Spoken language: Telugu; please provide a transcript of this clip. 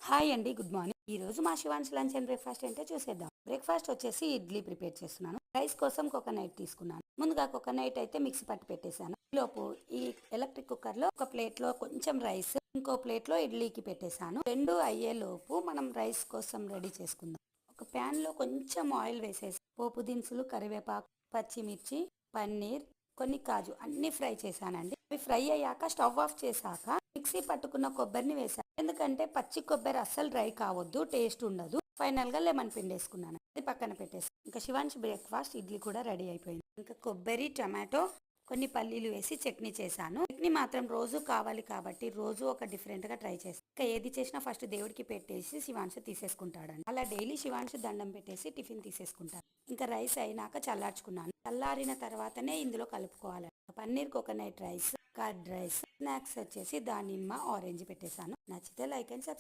హాయ్ అండి, గుడ్ మార్నింగ్. ఈ రోజు మా శివాన్స్ లంచ్ అండ్ బ్రేక్ఫాస్ట్ ఏంటో చూసేద్దాం. బ్రేక్ఫాస్ట్ వచ్చేసి ఇడ్లీ ప్రిపేర్ చేస్తున్నాను. రైస్ కోసం కోకోనట్ తీసుకున్నాను. ముందుగా కోకోనట్ అయితే మిక్సీ పట్టి పెట్టేశాను. లోపు ఈ ఎలక్ట్రిక్ కుక్కర్ లో ఒక ప్లేట్ లో కొంచెం రైస్, ఇంకో ప్లేట్ లో ఇడ్లీకి పెట్టేశాను. రెండు అయ్యే లోపు మనం రైస్ కోసం రెడీ చేసుకుందాం. ఒక ప్యాన్ లో కొంచెం ఆయిల్ వేసేసి పోపు దినుసులు, కరివేపాకు, పచ్చిమిర్చి, పన్నీర్, కొన్ని కాజు అన్ని ఫ్రై చేశానండి. అవి ఫ్రై అయ్యాక స్టవ్ ఆఫ్ చేశాక మిక్సీ పట్టుకున్న కొబ్బరిని వేసాను. ఎందుకంటే పచ్చి కొబ్బరి అస్సలు డ్రై కావద్దు, టేస్ట్ ఉండదు. ఫైనల్ గా లెమన్ పిండి వేసుకున్నాను. అది పక్కన పెట్టేసి ఇంకా శివాంశ్ బ్రేక్ఫాస్ట్ ఇడ్లీ కూడా రెడీ అయిపోయింది. ఇంకా కొబ్బరి, టమాటో, కొన్ని పల్లీలు వేసి చట్నీ చేశాను. చట్నీ మాత్రం రోజు కావాలి కాబట్టి రోజు ఒక డిఫరెంట్ గా ట్రై చేస్తాను. ఇంకా ఏది చేసినా ఫస్ట్ దేవుడికి పెట్టేసి శివాంశ్ తీసేసుకుంటాడండి. అలా డైలీ శివాంశ్ దండం పెట్టేసి టిఫిన్ తీసేసుకుంటాను. ఇంకా రైస్ అయినాక చల్లార్చుకున్నాను. చల్లారిన తర్వాతనే ఇందులో కలుపుకోవాలి. Paneer coconut rice, curd rice, snacks వచ్చేసి దానిమ్మ, ఆరెంజ్ పెట్టేశాను. నచ్చితే లైక్ అండ్ సబ్స్క్రైబ్.